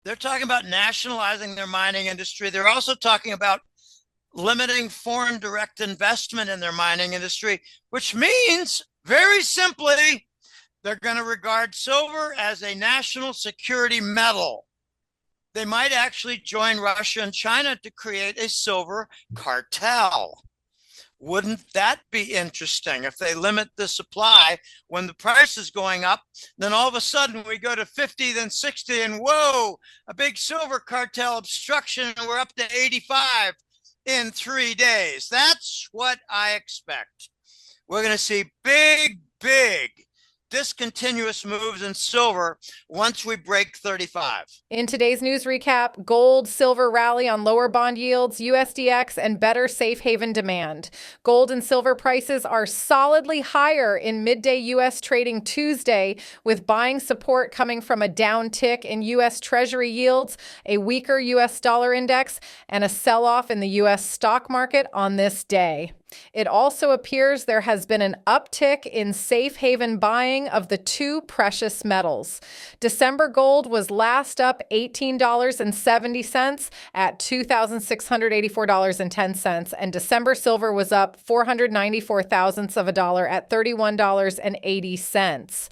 They're talking about nationalizing their mining industry. They're also talking about limiting foreign direct investment in their mining industry, which means very simply, they're going to regard silver as a national security metal. They might actually join Russia and China to create a silver cartel. Wouldn't that be interesting if they limit the supply when the price is going up? Then all of a sudden we go to 50, then 60, and whoa, a big silver cartel obstruction, and we're up to 85 in 3 days. That's what I expect. We're going to see big discontinuous moves in silver once we break 35. In today's news recap, gold, silver rally on lower bond yields, USDX, and better safe haven demand. Gold and silver prices are solidly higher in midday U.S. trading Tuesday, with buying support coming from a down tick in U.S. Treasury yields, a weaker U.S. dollar index, and a sell-off in the U.S. stock market on this day. It also appears there has been an uptick in safe haven buying of the two precious metals. December gold was last up $18.70 at $2,684.10, and December silver was up 494 thousandths of a dollar at $31.80.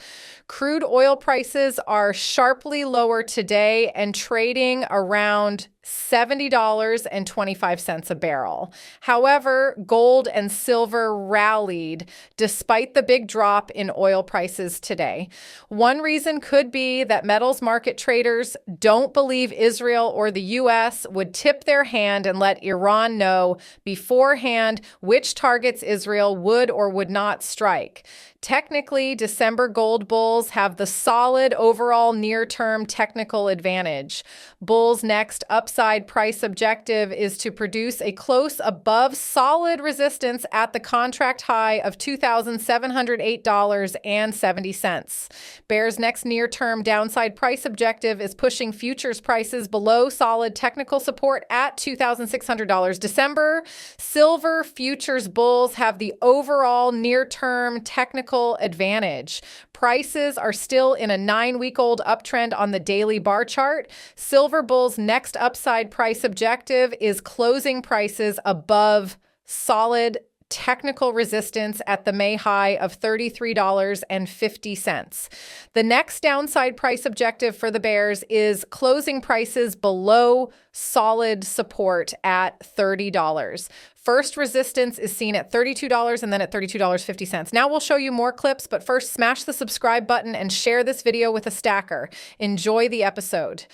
Crude oil prices are sharply lower today and trading around $70.25 a barrel. However, gold and silver rallied despite the big drop in oil prices today. One reason could be that metals market traders don't believe Israel or the U.S. would tip their hand and let Iran know beforehand which targets Israel would or would not strike. Technically, December gold bulls have the solid overall near-term technical advantage. Bulls' next upside price objective is to produce a close above solid resistance at the contract high of $2,708.70. Bears' next near-term downside price objective is pushing futures prices below solid technical support at $2,600. December silver futures bulls have the overall near-term technical advantage. Prices are still in a 9-week-old uptrend on the daily bar chart. Silver bulls' next upside price objective is closing prices above solid technical resistance at the May high of $33.50. The next downside price objective for the bears is closing prices below solid support at $30. First resistance is seen at $32 and then at $32.50. Now we'll show you more clips, but first smash the subscribe button and share this video with a stacker. Enjoy the episode.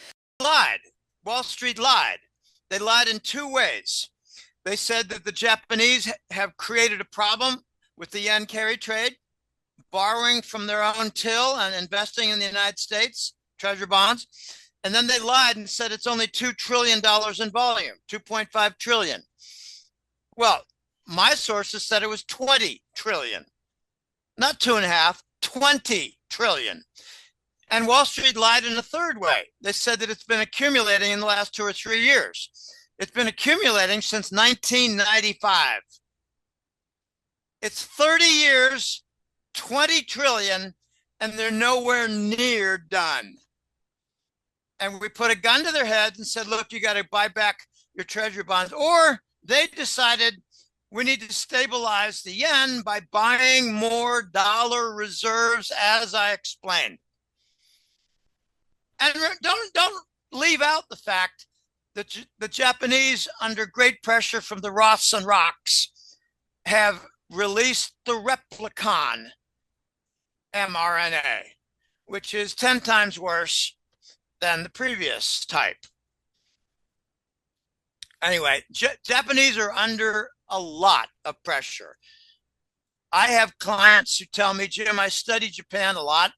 Lied. Wall Street lied. They lied in two ways. They said that the Japanese have created a problem with the yen carry trade, borrowing from their own till and investing in the United States, treasury bonds. And then they lied and said it's only $2 trillion in volume, 2.5 trillion. Well, my sources said it was 20 trillion, not 2.5, 20 trillion. And Wall Street lied in a third way. They said that it's been accumulating in the last 2 or 3 years. It's been accumulating since 1995. It's 30 years, 20 trillion, and they're nowhere near done. And we put a gun to their heads and said, look, you got to buy back your treasury bonds. Or they decided we need to stabilize the yen by buying more dollar reserves, as I explained. And don't leave out the fact that the Japanese, under great pressure from the Roths and Rocks, have released the replicon mRNA, which is 10 times worse than the previous type. Anyway, Japanese are under a lot of pressure. I have clients who tell me, Jim, I study Japan a lot,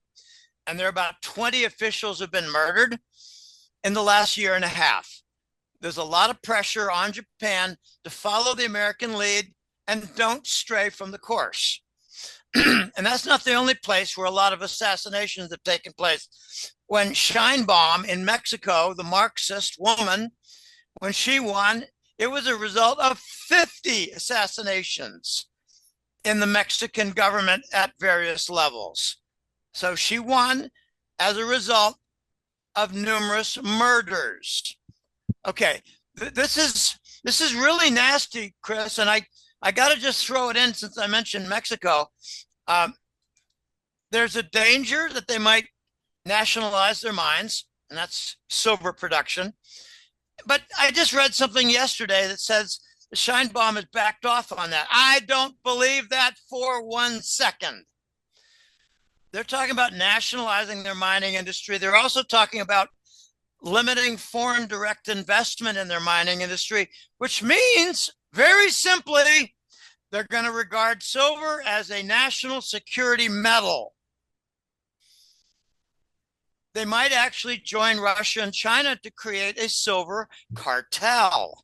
and there are about 20 officials have been murdered in the last year and a half. There's a lot of pressure on Japan to follow the American lead and don't stray from the course. And that's not the only place where a lot of assassinations have taken place. When Scheinbaum in Mexico, the Marxist woman, when she won, it was a result of 50 assassinations in the Mexican government at various levels. So she won as a result of numerous murders. Okay, this is really nasty, Chris, and I got to just throw it in since I mentioned Mexico. There's a danger that they might nationalize their mines, and that's silver production. But I just read something yesterday that says the Scheinbaum has backed off on that. I don't believe that for 1 second. They're talking about nationalizing their mining industry. They're also talking about limiting foreign direct investment in their mining industry, which means, very simply, they're going to regard silver as a national security metal. They might actually join Russia and China to create a silver cartel.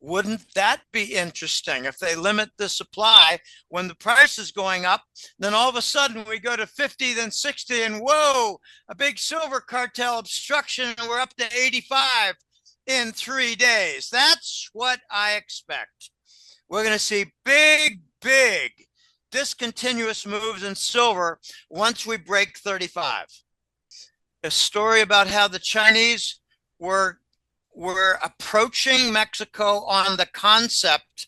Wouldn't that be interesting if they limit the supply when the price is going up? Then all of a sudden we go to 50, then 60, and whoa, a big silver cartel obstruction, and we're up to 85 in 3 days. That's what I expect. We're going to see big discontinuous moves in silver once we break 35. A story about how the Chinese were approaching Mexico on the concept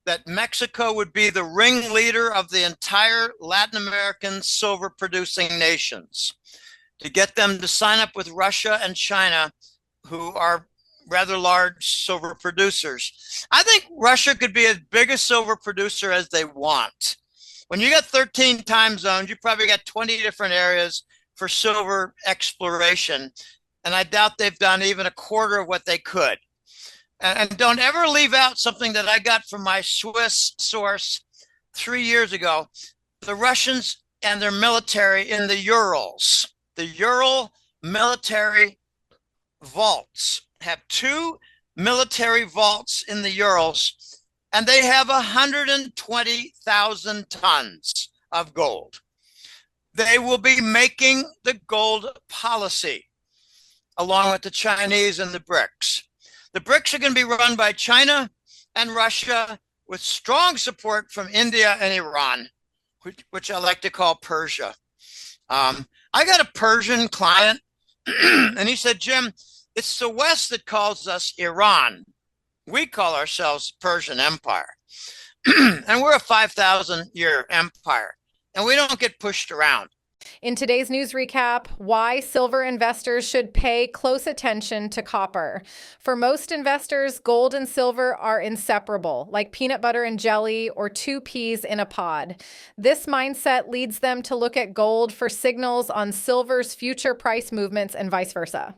that Mexico would be the ringleader of the entire Latin American silver producing nations, to get them to sign up with Russia and China, who are rather large silver producers. I think Russia could be as big a silver producer as they want. When you got 13 time zones, you probably got 20 different areas for silver exploration. And I doubt they've done even a quarter of what they could. And don't ever leave out something that I got from my Swiss source 3 years ago. The Russians and their military in the Urals, the Ural military vaults, have 2 military vaults in the Urals, and they have 120,000 tons of gold. They will be making the gold policy along with the Chinese and the BRICS. The BRICS are going to be run by China and Russia with strong support from India and Iran, which I like to call Persia. I got a Persian client, and he said, Jim, it's the West that calls us Iran. We call ourselves Persian Empire. And we're a 5,000-year empire, and we don't get pushed around. In today's news recap, why silver investors should pay close attention to copper. For most investors, gold and silver are inseparable, like peanut butter and jelly or 2 peas in a pod. This mindset leads them to look at gold for signals on silver's future price movements and vice versa.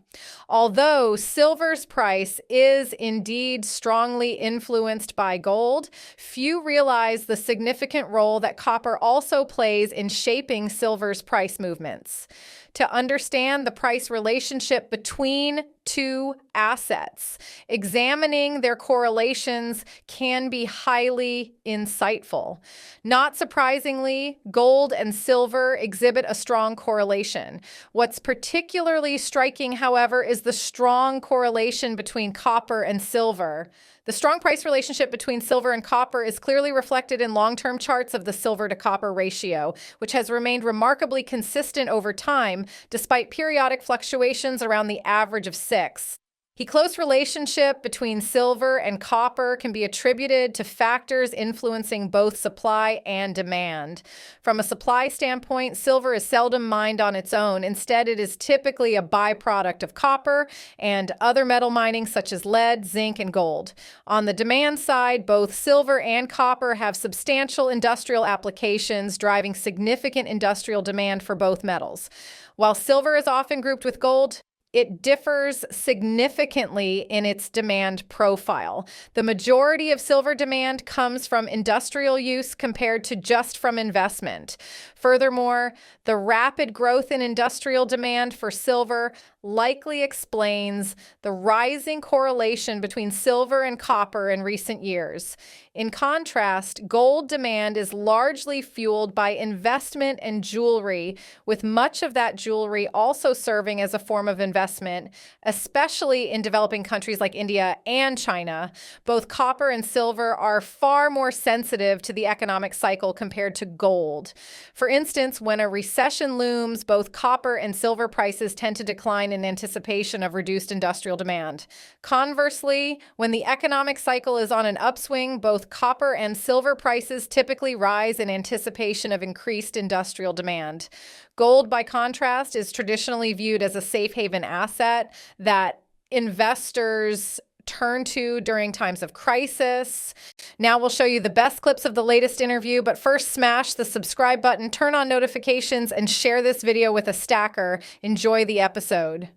Although silver's price is indeed strongly influenced by gold, few realize the significant role that copper also plays in shaping silver's price movements. To understand the price relationship between 2 assets, examining their correlations can be highly insightful. Not surprisingly, gold and silver exhibit a strong correlation. What's particularly striking, however, is the strong correlation between copper and silver. The strong price relationship between silver and copper is clearly reflected in long-term charts of the silver to copper ratio, which has remained remarkably consistent over time, despite periodic fluctuations around the average of 6. The close relationship between silver and copper can be attributed to factors influencing both supply and demand. From a supply standpoint, silver is seldom mined on its own. Instead, it is typically a byproduct of copper and other metal mining such as lead, zinc, and gold. On the demand side, both silver and copper have substantial industrial applications, driving significant industrial demand for both metals. While silver is often grouped with gold, it differs significantly in its demand profile. The majority of silver demand comes from industrial use compared to just from investment. Furthermore, the rapid growth in industrial demand for silver likely explains the rising correlation between silver and copper in recent years. In contrast, gold demand is largely fueled by investment and jewelry, with much of that jewelry also serving as a form of investment, especially in developing countries like India and China. Both copper and silver are far more sensitive to the economic cycle compared to gold. For instance, when a recession looms, both copper and silver prices tend to decline decline in anticipation of reduced industrial demand. Conversely, when the economic cycle is on an upswing, both copper and silver prices typically rise in anticipation of increased industrial demand. Gold, by contrast, is traditionally viewed as a safe haven asset that investors turn to during times of crisis. Now we'll show you the best clips of the latest interview, but first smash the subscribe button, turn on notifications, and share this video with a stacker. Enjoy the episode.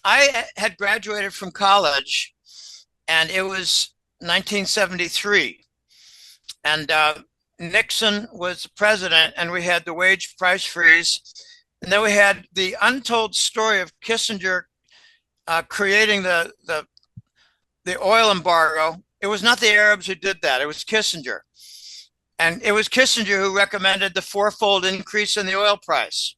I had graduated from college, and it was 1973, and Nixon was president, and we had the wage price freeze, and then we had the untold story of Kissinger creating the oil embargo. It was not the Arabs who did that. It was Kissinger. And it was Kissinger who recommended the fourfold increase in the oil price.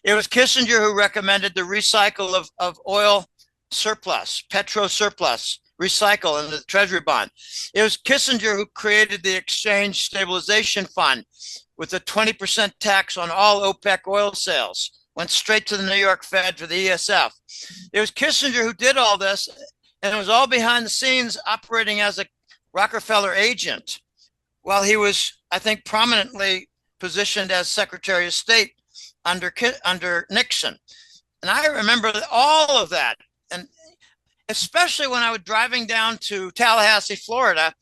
It was Kissinger who recommended the recycle of oil surplus, petro surplus, recycle in the treasury bond. It was Kissinger who created the Exchange Stabilization Fund with a 20% tax on all OPEC oil sales. Went straight to the New York Fed for the ESF. It was Kissinger who did all this, and it was all behind the scenes operating as a Rockefeller agent while he was, I think, prominently positioned as Secretary of State under Nixon. And I remember all of that. And especially when I was driving down to Tallahassee, Florida,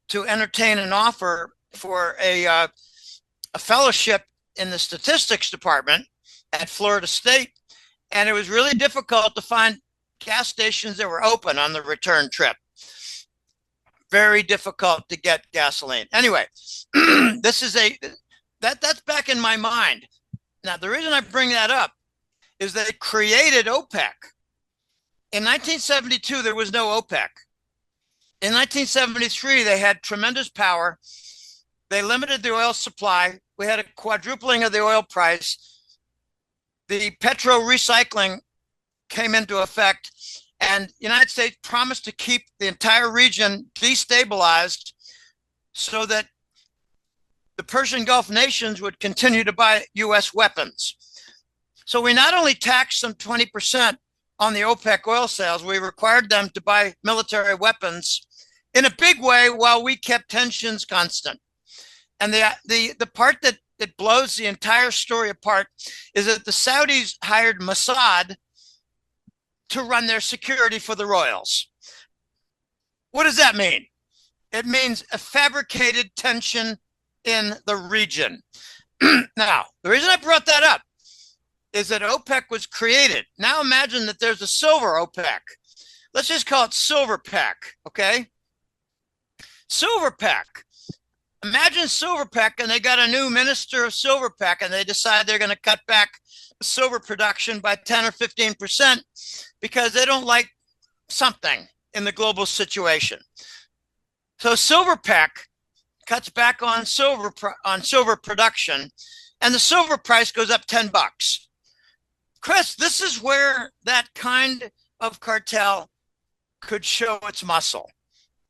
to entertain an offer for a fellowship in the statistics department at Florida State. And it was really difficult to find gas stations that were open on the return trip. Very difficult to get gasoline. Anyway, this is that's back in my mind. Now, the reason I bring that up is that it created OPEC. In 1972, there was no OPEC. In 1973, they had tremendous power. They limited the oil supply. We had a quadrupling of the oil price. The petro recycling came into effect, and the United States promised to keep the entire region destabilized so that the Persian Gulf nations would continue to buy U.S. weapons. So we not only taxed them 20% on the OPEC oil sales, we required them to buy military weapons in a big way while we kept tensions constant. And the part that blows the entire story apart is that the Saudis hired Mossad to run their security for the royals. What does that mean? It means a fabricated tension in the region. Now, the reason I brought that up is that OPEC was created. Now imagine that there's a silver OPEC. Let's just call it Silver Pack, okay? Silver Pack. Imagine Silver Pack, and they got a new minister of Silver Pack, and they decide they're going to cut back silver production by 10 or 15% because they don't like something in the global situation. So Silver Pack cuts back on silver production, and the silver price goes up $10. Chris, this is where that kind of cartel could show its muscle.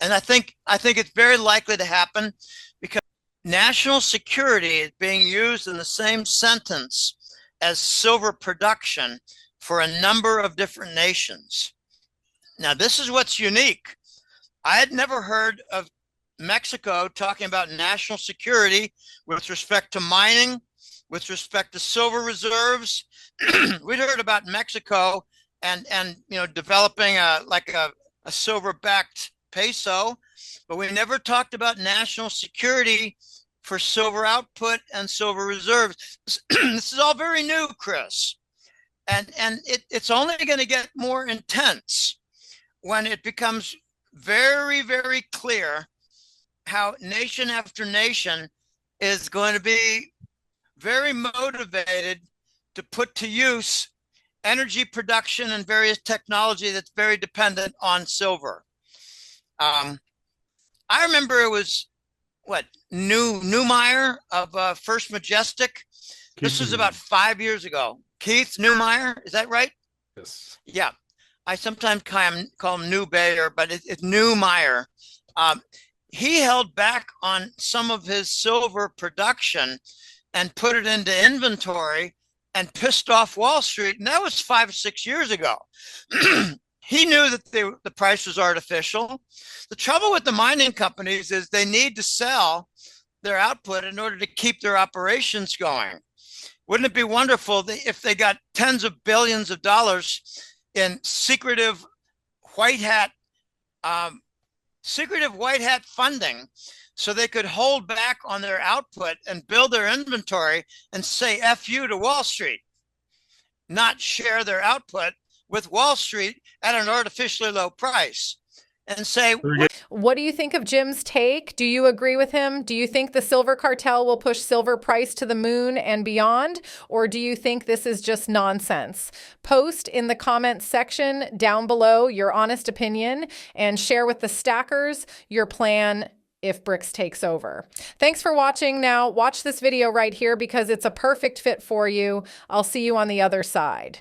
And I think it's very likely to happen because national security is being used in the same sentence as silver production for a number of different nations. Now, this is what's unique. I had never heard of Mexico talking about national security with respect to mining, with respect to silver reserves. We'd heard about Mexico and developing a silver-backed peso, but we never talked about national security for silver output and silver reserves. This is all very new, Chris, and it's only going to get more intense when it becomes very, very clear how nation after nation is going to be very motivated to put to use energy production and various technology that's very dependent on silver. I remember it was Neumeyer of First Majestic. This was about 5 years ago. Keith Neumeyer, is that right? Yes. Yeah. I sometimes call him New Bayer, but it's Neumeyer. He held back on some of his silver production and put it into inventory and pissed off Wall Street. And that was 5 or 6 years ago. He knew that the price was artificial. The trouble with the mining companies is they need to sell their output in order to keep their operations going. Wouldn't it be wonderful if they got tens of billions of dollars in white hat secretive white hat funding so they could hold back on their output and build their inventory and say F you to Wall Street, not share their output with Wall Street at an artificially low price and say, what do you think of Jim's take? Do you agree with him? Do you think the silver cartel will push silver price to the moon and beyond? Or do you think this is just nonsense? Post in the comments section down below your honest opinion and share with the stackers your plan if BRICS takes over. Thanks for watching. Now watch this video right here because it's a perfect fit for you. I'll see you on the other side.